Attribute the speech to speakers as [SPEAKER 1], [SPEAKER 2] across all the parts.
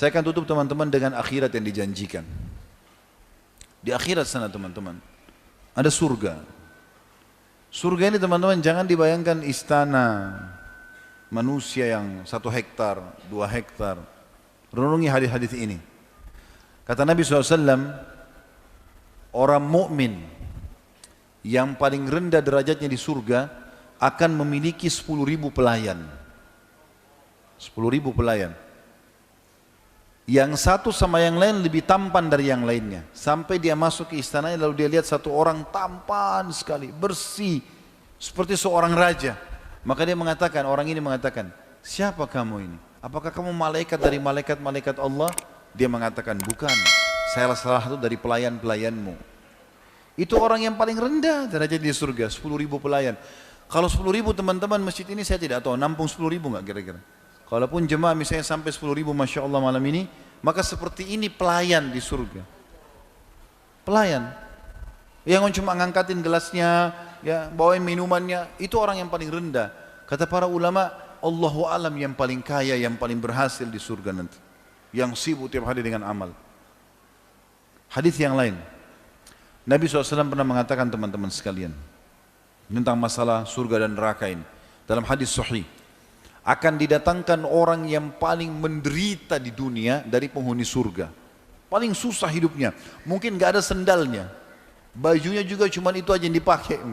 [SPEAKER 1] Saya akan tutup teman-teman dengan akhirat yang dijanjikan. Di akhirat sana teman-teman, ada surga. Surga ini teman-teman jangan dibayangkan istana manusia yang 1 hektar, 2 hektar. Renungi hadis-hadis ini. Kata Nabi SAW, orang mukmin yang paling rendah derajatnya di surga akan memiliki 10.000 pelayan. 10.000 pelayan. Yang satu sama yang lain lebih tampan dari yang lainnya. Sampai dia masuk ke istananya lalu dia lihat satu orang tampan sekali, bersih, seperti seorang raja. Maka dia mengatakan, orang ini mengatakan, siapa kamu ini? Apakah kamu malaikat dari malaikat-malaikat Allah? Dia mengatakan, bukan, saya salah satu dari pelayan-pelayanmu. Itu orang yang paling rendah derajat di surga, 10.000 pelayan. Kalau 10.000 teman-teman masjid ini saya tidak tahu, nampung 10.000 nggak kira-kira? Kalaupun jemaah misalnya sampai 10.000 Masya Allah malam ini, maka seperti ini pelayan di surga. Pelayan. Yang cuma ngangkatin gelasnya, ya, bawain minumannya, itu orang yang paling rendah. Kata para ulama, Allahu alam yang paling kaya, yang paling berhasil di surga nanti. Yang sibuk tiap hari dengan amal. Hadis yang lain. Nabi SAW pernah mengatakan teman-teman sekalian, tentang masalah surga dan neraka ini. Dalam hadis sahih. Akan didatangkan orang yang paling menderita di dunia dari penghuni surga. Paling susah hidupnya. Mungkin gak ada sendalnya. Bajunya juga cuma itu aja yang dipakai.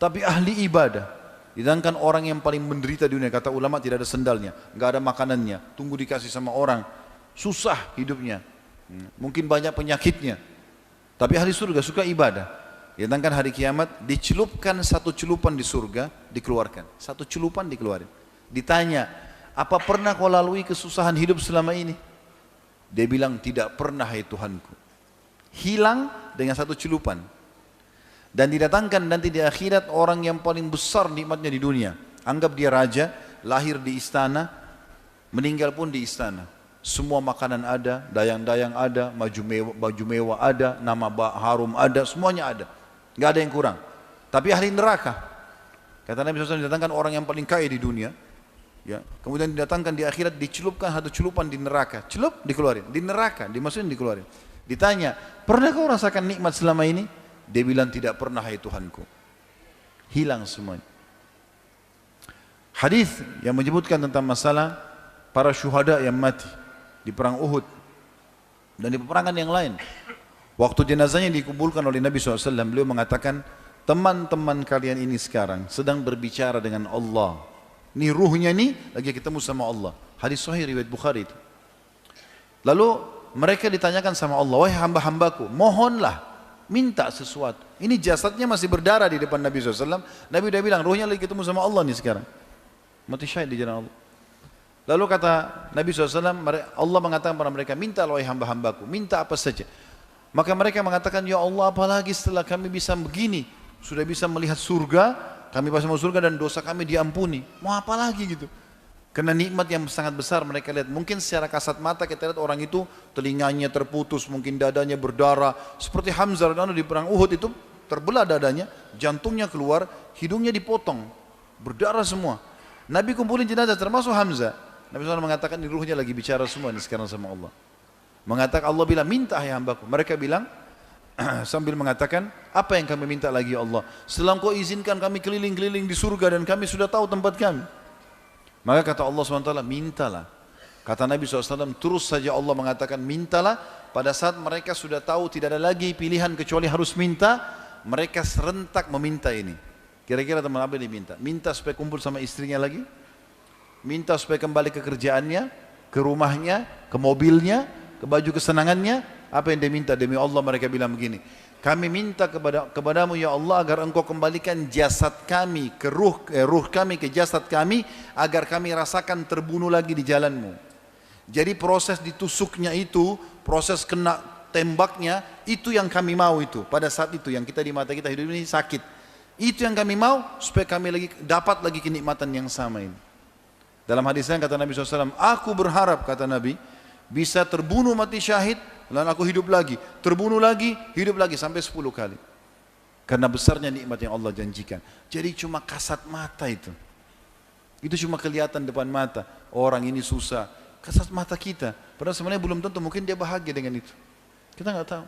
[SPEAKER 1] Tapi ahli ibadah. Didatangkan orang yang paling menderita di dunia. Kata ulama tidak ada sendalnya. Gak ada makanannya. Tunggu dikasih sama orang. Susah hidupnya. Mungkin banyak penyakitnya. Tapi ahli surga suka ibadah. Didatangkan hari kiamat. Dicelupkan satu celupan di surga. Dikeluarkan. Satu celupan dikeluarin. Ditanya, apa pernah kau lalui kesusahan hidup selama ini? Dia bilang, tidak pernah hai Tuhanku. Hilang dengan satu celupan. Dan didatangkan nanti di akhirat orang yang paling besar nikmatnya di dunia. Anggap dia raja, lahir di istana, meninggal pun di istana. Semua makanan ada, dayang-dayang ada, baju mewah ada, nama harum ada, semuanya ada. Gak ada yang kurang. Tapi ahli neraka. Kata Nabi SAW, didatangkan orang yang paling kaya di dunia. Ya, kemudian didatangkan di akhirat, dicelupkan satu celupan di neraka, celup dikeluarin, di neraka dimasukin dikeluarin. Ditanya, pernah kau rasakan nikmat selama ini? Dia bilang, tidak pernah hai Tuhanku. Hilang semuanya. Hadis yang menyebutkan tentang masalah para syuhada yang mati di perang Uhud dan di peperangan yang lain. Waktu jenazahnya dikumpulkan oleh Nabi SAW, beliau mengatakan, teman-teman kalian ini sekarang sedang berbicara dengan Allah. Ini ruhnya nih lagi ketemu sama Allah. Hadis sahih riwayat Bukhari itu. Lalu mereka ditanyakan sama Allah, wahai hamba-hambaku, mohonlah, minta sesuatu. Ini jasadnya masih berdarah di depan Nabi SAW. Nabi udah bilang, ruhnya lagi ketemu sama Allah nih sekarang. Mati syahid di jalan Allah. Lalu kata Nabi SAW, Allah mengatakan kepada mereka, minta wahai hamba-hambaku, minta apa saja. Maka mereka mengatakan, ya Allah, apalagi setelah kami bisa begini, sudah bisa melihat surga, kami pasti masuk surga dan dosa kami diampuni. Mau apa lagi gitu? Karena nikmat yang sangat besar mereka lihat. Mungkin secara kasat mata kita lihat orang itu telinganya terputus, mungkin dadanya berdarah. Seperti Hamzah di perang Uhud itu terbelah dadanya, jantungnya keluar, hidungnya dipotong, berdarah semua. Nabi kumpulin jenazah termasuk Hamzah. Nabi SAW mengatakan ini ruhnya lagi bicara semua ini sekarang sama Allah. Mengatakan Allah bilang minta hai hambaku. Mereka bilang sambil mengatakan, apa yang kami minta lagi ya Allah? Setelah Engkau izinkan kami keliling-keliling di surga dan kami sudah tahu tempat kami. Maka kata Allah SWT, mintalah. Kata Nabi SAW, terus saja Allah mengatakan mintalah. Pada saat mereka sudah tahu tidak ada lagi pilihan kecuali harus minta, mereka serentak meminta ini. Kira-kira teman apa yang diminta? Minta supaya kumpul sama istrinya lagi, minta supaya kembali ke kerjaannya, ke rumahnya, ke mobilnya, ke baju kesenangannya. Apa yang dia minta? Demi Allah mereka bilang begini, kami minta kepadamu ya Allah agar engkau kembalikan jasad kami ke ruh kami ke jasad kami, agar kami rasakan terbunuh lagi di jalanmu. Jadi proses ditusuknya itu, proses kena tembaknya, itu yang kami mau itu. Pada saat itu yang kita di mata kita hidup ini sakit, itu yang kami mau supaya kami lagi dapat lagi kenikmatan yang sama ini. Dalam hadisnya kata Nabi SAW, aku berharap kata Nabi bisa terbunuh mati syahid, lalu aku hidup lagi, terbunuh lagi, hidup lagi sampai 10 kali. Karena besarnya nikmat yang Allah janjikan. Jadi cuma kasat mata itu. Itu cuma kelihatan depan mata. Orang ini susah, kasat mata kita. Padahal sebenarnya belum tentu, mungkin dia bahagia dengan itu. Kita nggak tahu.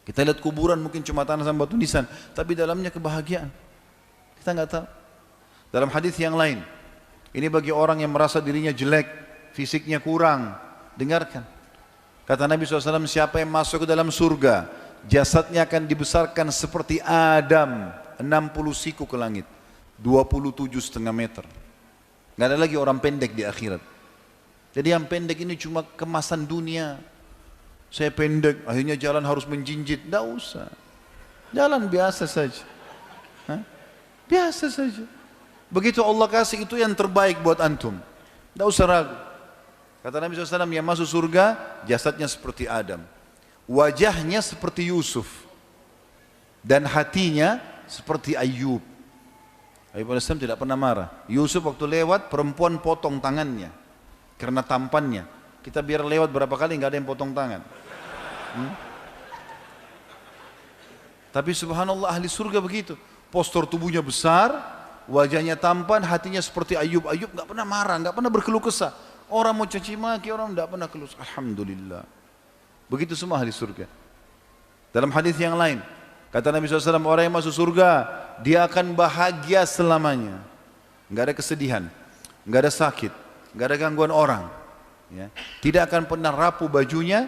[SPEAKER 1] Kita lihat kuburan mungkin cuma tanah sama batu nisan, tapi dalamnya kebahagiaan. Kita nggak tahu. Dalam hadis yang lain, ini bagi orang yang merasa dirinya jelek, fisiknya kurang, dengarkan. Kata Nabi SAW, siapa yang masuk ke dalam surga, jasadnya akan dibesarkan seperti Adam, 60 siku ke langit, 27,5 meter. Nggak ada lagi orang pendek di akhirat. Jadi yang pendek ini cuma kemasan dunia. Saya pendek, akhirnya jalan harus menjinjit. Nggak usah. Jalan biasa saja. Hah? Biasa saja. Begitu Allah kasih, itu yang terbaik buat antum. Nggak usah ragu. Kata Nabi SAW, yang masuk surga, jasadnya seperti Adam. Wajahnya seperti Yusuf. Dan hatinya seperti Ayub. Ayub AS tidak pernah marah. Yusuf waktu lewat, perempuan potong tangannya. Karena tampannya. Kita biar lewat berapa kali, nggak ada yang potong tangan. Tapi subhanallah, ahli surga begitu. Postur tubuhnya besar, wajahnya tampan, hatinya seperti Ayub. Ayub nggak pernah marah, nggak pernah berkeluh kesah. Orang mau caci maki, orang tidak pernah keluh. Alhamdulillah. Begitu semua ahli surga. Dalam hadis yang lain, kata Nabi SAW, orang yang masuk surga, dia akan bahagia selamanya. Nggak ada kesedihan, nggak ada sakit, nggak ada gangguan orang. Ya. Tidak akan pernah rapuh bajunya,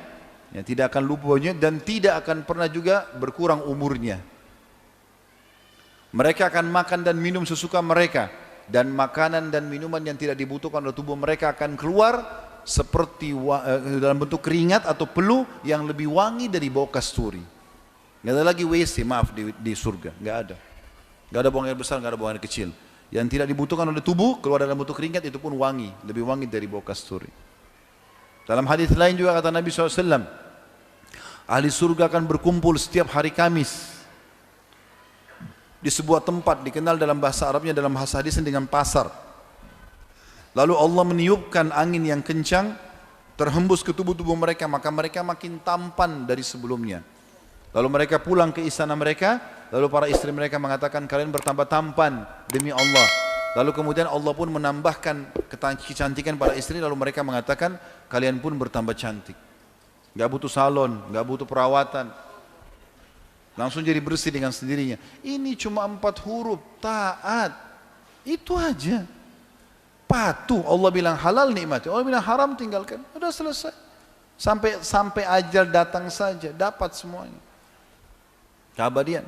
[SPEAKER 1] ya, tidak akan lupa bajunya, dan tidak akan pernah juga berkurang umurnya. Mereka akan makan dan minum sesuka mereka. Dan makanan dan minuman yang tidak dibutuhkan oleh tubuh mereka akan keluar seperti dalam bentuk keringat atau peluh yang lebih wangi dari bau kasturi. Nggak ada lagi WC, maaf, di surga, nggak ada. Nggak ada buang air besar, nggak ada buang air kecil. Yang tidak dibutuhkan oleh tubuh keluar dalam bentuk keringat, itu pun wangi, lebih wangi dari bau kasturi. Dalam hadis lain juga kata Nabi SAW, ahli surga akan berkumpul setiap hari Kamis di sebuah tempat dikenal dalam bahasa Arabnya, dalam bahasa hadis dengan pasar. Lalu Allah meniupkan angin yang kencang terhembus ke tubuh-tubuh mereka, maka mereka makin tampan dari sebelumnya. Lalu mereka pulang ke istana mereka, lalu para istri mereka mengatakan, kalian bertambah tampan demi Allah. Lalu kemudian Allah pun menambahkan kecantikan para istri, lalu mereka mengatakan, kalian pun bertambah cantik. Gak butuh salon, gak butuh perawatan, langsung jadi bersih dengan sendirinya. Ini cuma 4 huruf, taat. Itu aja. Patuh. Allah bilang halal nikmati, Allah bilang haram tinggalkan. Sudah selesai. Sampai ajal datang saja, dapat semuanya. Keabadian.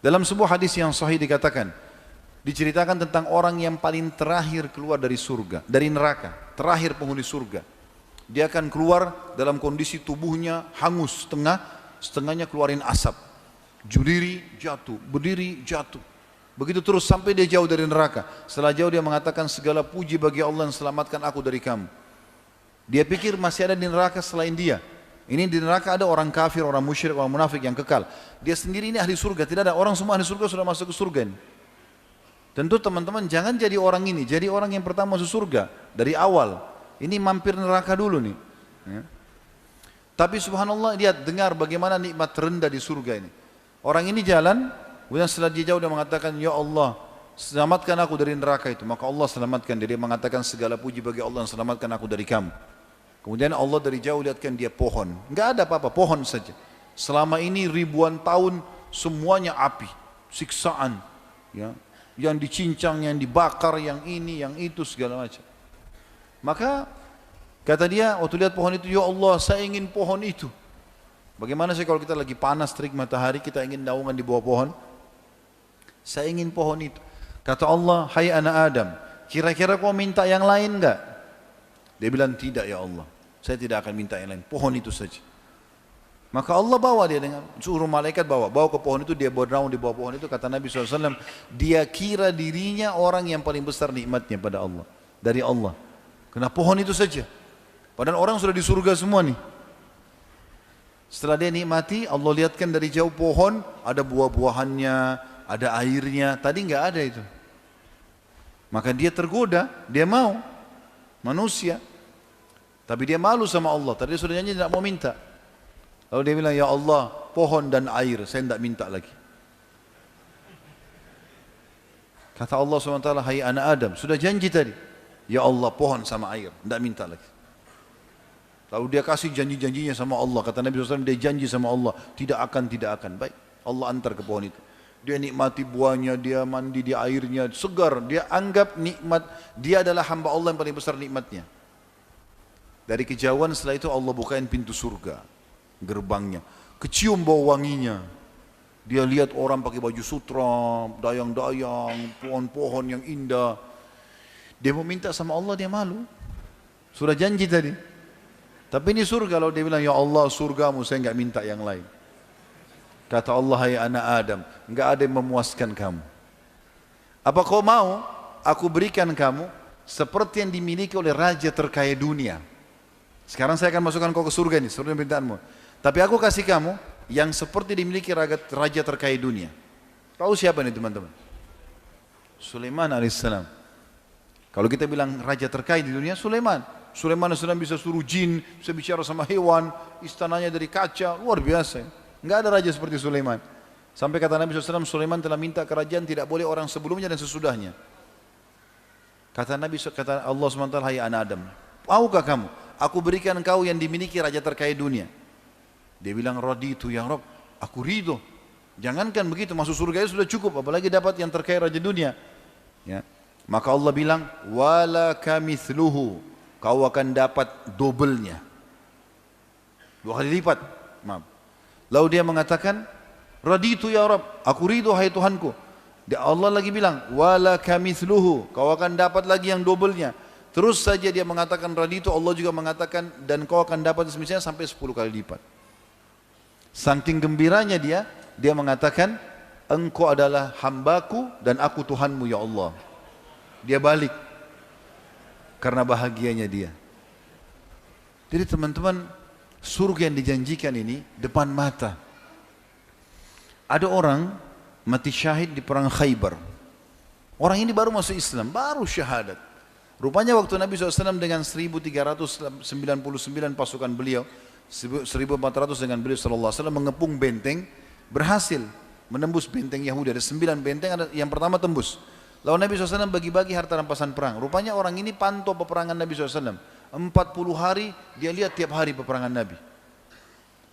[SPEAKER 1] Dalam sebuah hadis yang sahih dikatakan, diceritakan tentang orang yang paling terakhir keluar dari surga, dari neraka, terakhir penghuni surga. Dia akan keluar dalam kondisi tubuhnya hangus, setengahnya keluarin asap. Berdiri jatuh, berdiri jatuh. Begitu terus sampai dia jauh dari neraka. Setelah jauh dia mengatakan, segala puji bagi Allah yang selamatkan aku dari kamu. Dia pikir masih ada di neraka selain dia. Ini di neraka ada orang kafir, orang musyrik, orang munafik yang kekal. Dia sendiri ini ahli surga, tidak ada. Orang semua ahli surga sudah masuk ke surga ini. Tentu teman-teman jangan jadi orang ini, jadi orang yang pertama masuk surga dari awal. Ini mampir neraka dulu nih. Ya. Tapi subhanallah, lihat, dengar bagaimana nikmat terendah di surga ini. Orang ini jalan, kemudian setelah dia jauh dia mengatakan, ya Allah, selamatkan aku dari neraka itu. Maka Allah selamatkan dia. Dia mengatakan, segala puji bagi Allah yang selamatkan aku dari kamu. Kemudian Allah dari jauh lihatkan dia pohon. Enggak ada apa-apa, pohon saja. Selama ini ribuan tahun semuanya api, siksaan, ya, yang dicincang, yang dibakar, yang ini, yang itu, segala macam. Maka kata dia waktu lihat pohon itu, ya Allah, saya ingin pohon itu. Bagaimana sih kalau kita lagi panas terik matahari, kita ingin naungan di bawah pohon? Saya ingin pohon itu. Kata Allah, hai anak Adam, kira-kira kau minta yang lain enggak? Dia bilang, tidak ya Allah, saya tidak akan minta yang lain, pohon itu saja. Maka Allah bawa dia dengan suruh malaikat bawa ke pohon itu, dia bernaung di bawah pohon itu. Kata Nabi SAW, dia kira dirinya orang yang paling besar nikmatnya pada Allah, dari Allah. Karena pohon itu saja. Padahal orang sudah di surga semua nih. Setelah dia nikmati, Allah lihatkan dari jauh pohon, ada buah-buahannya, ada airnya. Tadi nggak ada itu. Maka dia tergoda, dia mau, manusia. Tapi dia malu sama Allah. Tadi dia sudah janji tidak mau minta. Lalu dia bilang, ya Allah, pohon dan air, saya tidak minta lagi. Kata Allah SWT, hai anak Adam, sudah janji tadi. Ya Allah, pohon sama air, tidak minta lagi. Lalu dia kasih janji-janjinya sama Allah. Kata Nabi SAW, dia janji sama Allah, tidak akan. Baik, Allah antar ke pohon itu. Dia nikmati buahnya, dia mandi di airnya, segar. Dia anggap nikmat, dia adalah hamba Allah yang paling besar nikmatnya. Dari kejauhan setelah itu Allah bukain pintu surga, gerbangnya. Kecium bau wanginya. Dia lihat orang pakai baju sutra, dayang-dayang, pohon-pohon yang indah. Dia mau minta sama Allah, dia malu. Sudah janji tadi. Tapi ini surga, kalau dia bilang, ya Allah surgamu, saya enggak minta yang lain. Kata Allah, hai anak Adam, enggak ada yang memuaskan kamu. Apa kau mau aku berikan kamu seperti yang dimiliki oleh raja terkaya dunia? Sekarang saya akan masukkan kau ke surga ini, surga permintaanmu. Tapi aku kasih kamu yang seperti dimiliki raja terkaya dunia. Tahu siapa ini teman-teman? Sulaiman alaihissalam. Kalau kita bilang raja terkaya di dunia, Sulaiman. Sulaiman alaihissalam bisa suruh jin, bisa bicara sama hewan, istananya dari kaca, luar biasa. Enggak ada raja seperti Sulaiman. Sampai kata Nabi SAW, Sulaiman telah minta kerajaan tidak boleh orang sebelumnya dan sesudahnya. Kata Allah SWT, hai anak Adam, maukah kamu? Aku berikan kau yang dimiliki raja terkaya dunia. Dia bilang, raditu ya Rabb, aku ridho. Jangankan begitu, masuk surga sudah cukup, apalagi dapat yang terkaya raja dunia. Ya. Maka Allah bilang, wala kamithluhu, kau akan dapat dobelnya. 2 kali lipat. Maaf. Lalu dia mengatakan, raditu ya Rabb, aku ridho hai Tuhanku. Allah lagi bilang, wala kamithluhu, kau akan dapat lagi yang dobelnya. Terus saja dia mengatakan raditu, Allah juga mengatakan, dan kau akan dapat semisalnya sampai 10 kali lipat. Saking gembiranya dia mengatakan, engkau adalah hambaku dan aku Tuhanmu ya Allah. Dia balik karena bahagianya dia. Jadi teman-teman, surga yang dijanjikan ini depan mata. Ada orang mati syahid di perang Khaybar. Orang ini baru masuk Islam, baru syahadat. Rupanya waktu Nabi SAW dengan 1399 pasukan beliau, 1400 dengan beliau SAW mengepung benteng, berhasil menembus benteng Yahudi. Ada 9 benteng, yang pertama tembus. Lalu Nabi SAW bagi-bagi harta rampasan perang. Rupanya orang ini pantau peperangan Nabi SAW. 40 hari dia lihat tiap hari peperangan Nabi.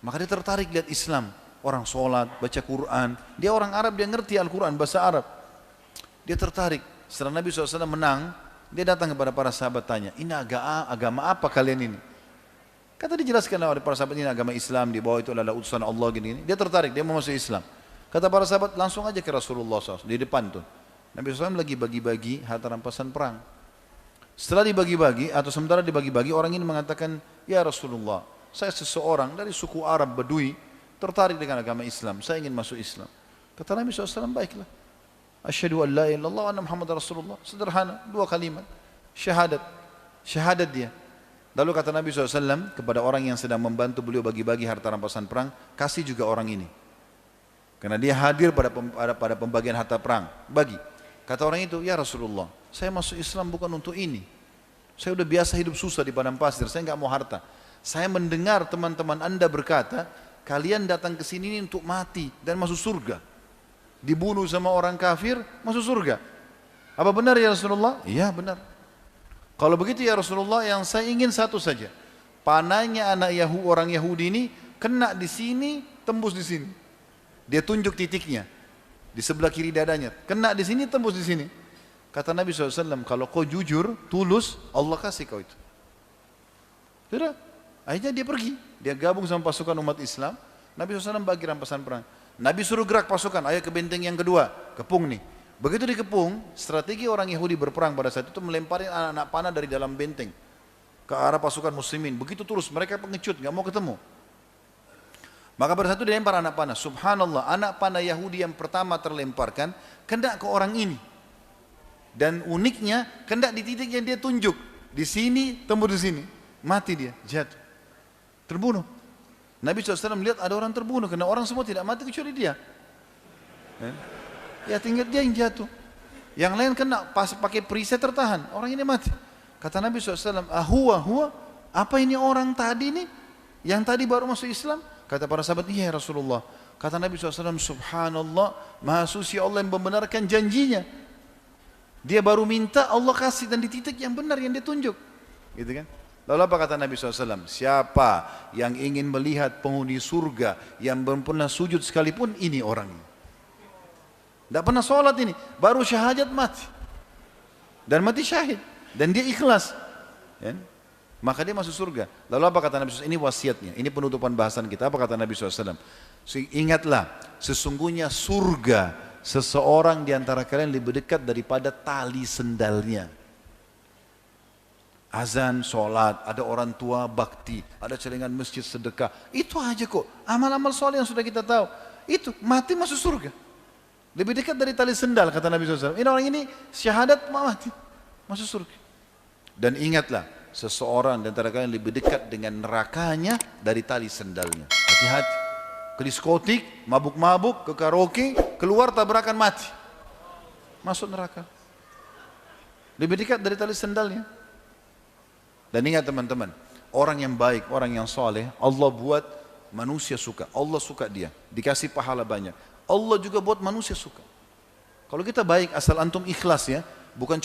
[SPEAKER 1] Maka dia tertarik lihat Islam. Orang sholat, baca Quran. Dia orang Arab, dia ngerti Al-Quran, bahasa Arab. Dia tertarik. Setelah Nabi SAW menang, dia datang kepada para sahabat tanya, ini agama apa kalian ini? Kata dijelaskan oleh para sahabat, ini agama Islam, di bawah itu adalah utusan Allah gini. Dia tertarik, dia mau masuk Islam. Kata para sahabat, langsung aja ke Rasulullah SAW, di depan tuh. Nabi SAW lagi bagi-bagi harta rampasan perang. Setelah dibagi-bagi atau sementara dibagi-bagi, orang ini mengatakan, ya Rasulullah, saya seseorang dari suku Arab Badui tertarik dengan agama Islam, saya ingin masuk Islam. Kata Nabi SAW, baiklah. Asyhadu an la ilaha illallah wa anna Muhammad Rasulullah. Sederhana, 2 kalimat. Syahadat dia. Lalu kata Nabi SAW kepada orang yang sedang membantu beliau bagi-bagi harta rampasan perang, kasih juga orang ini. Karena dia hadir pada pembagian harta perang, bagi. Kata orang itu, ya Rasulullah, saya masuk Islam bukan untuk ini. Saya sudah biasa hidup susah di padang pasir, saya enggak mau harta. Saya mendengar teman-teman Anda berkata, kalian datang ke sini ini untuk mati dan masuk surga. Dibunuh sama orang kafir, masuk surga. Apa benar ya Rasulullah? Iya benar. Kalau begitu ya Rasulullah, yang saya ingin satu saja. Panahnya orang Yahudi ini kena di sini, tembus di sini. Dia tunjuk titiknya di sebelah kiri dadanya. Kena di sini, tembus di sini. Kata Nabi SAW, kalau kau jujur, tulus, Allah kasih kau itu. Sudah. Akhirnya dia pergi. Dia gabung sama pasukan umat Islam. Nabi SAW bagi rampasan perang. Nabi suruh gerak pasukan, ayo ke benteng yang kedua, kepung nih. Begitu dikepung, strategi orang Yahudi berperang pada saat itu melempari anak-anak panah dari dalam benteng ke arah pasukan muslimin. Begitu terus, mereka pengecut, nggak mau ketemu. Maka pada saat itu dilempar anak panah. Subhanallah, anak panah Yahudi yang pertama terlemparkan, kena ke orang ini. Dan uniknya, kena di titik yang dia tunjuk. Di sini, tembus di sini. Mati dia, jatuh. Terbunuh. Nabi SAW melihat ada orang terbunuh, karena orang semua tidak mati kecuali dia. Ya tinggal dia yang jatuh. Yang lain kena pas pakai perisai tertahan, orang ini mati. Kata Nabi SAW, huwa, apa ini orang tadi nih? Yang tadi baru masuk Islam? Kata para sahabat, iya Rasulullah. Kata Nabi SAW, subhanallah, maha suci Allah yang membenarkan janjinya. Dia baru minta, Allah kasih, dan di titik yang benar yang dia tunjuk. Gitu kan? Lalu apa kata Nabi SAW? Siapa yang ingin melihat penghuni surga yang belum pernah sujud sekalipun, ini orangnya. Tidak pernah sholat ini, baru syahadat mati. Dan mati syahid. Dan dia ikhlas. Ya? Maka dia masuk surga. Lalu apa kata Nabi SAW? Ini wasiatnya, ini penutupan bahasan kita. Apa kata Nabi SAW? Ingatlah, sesungguhnya surga seseorang di antara kalian lebih dekat daripada tali sendalnya. Azan, sholat, ada orang tua, bakti, ada celengan masjid, sedekah. Itu aja kok, amal-amal soleh yang sudah kita tahu. Itu, mati masuk surga. Lebih dekat dari tali sendal, kata Nabi SAW. Ini orang ini syahadat mati, masuk surga. Dan ingatlah, seseorang di antara kalian lebih dekat dengan nerakanya dari tali sendalnya. Hati-hati. Ke diskotik, mabuk-mabuk, ke karaoke, keluar tabrakan mati. Masuk neraka. Lebih dekat dari tali sendalnya. Dan ingat teman-teman, orang yang baik, orang yang soleh, Allah buat manusia suka. Allah suka dia, dikasih pahala banyak. Allah juga buat manusia suka. Kalau kita baik, asal antum ikhlas ya, bukan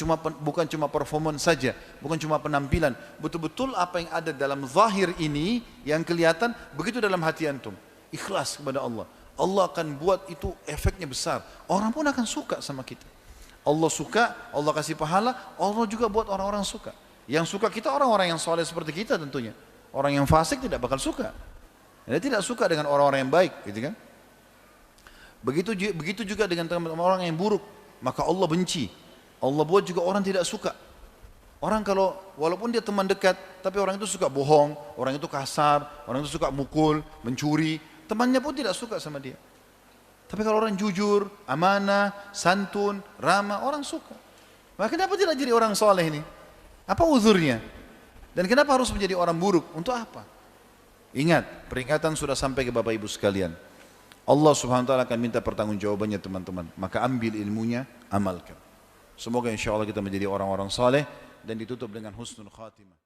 [SPEAKER 1] cuma performance saja, bukan cuma penampilan. Betul-betul apa yang ada dalam zahir ini yang kelihatan, begitu dalam hati antum. Ikhlas kepada Allah. Allah akan buat itu efeknya besar. Orang pun akan suka sama kita. Allah suka, Allah kasih pahala, Allah juga buat orang-orang suka. Yang suka kita orang-orang yang soleh seperti kita tentunya. Orang yang fasik tidak bakal suka. Dia tidak suka dengan orang-orang yang baik, gitu kan? Begitu juga dengan teman-teman orang yang buruk, maka Allah benci. Allah buat juga orang tidak suka. Orang kalau walaupun dia teman dekat, tapi orang itu suka bohong, orang itu kasar, orang itu suka mukul, mencuri, temannya pun tidak suka sama dia. Tapi kalau orang jujur, amanah, santun, ramah, orang suka. Maka kenapa tidak jadi orang soleh ini? Apa uzurnya? Dan kenapa harus menjadi orang buruk? Untuk apa? Ingat, peringatan sudah sampai ke Bapak Ibu sekalian. Allah Subhanahu wa taala akan minta pertanggungjawabannya teman-teman. Maka ambil ilmunya, amalkan. Semoga insya Allah kita menjadi orang-orang saleh dan ditutup dengan husnul khatimah.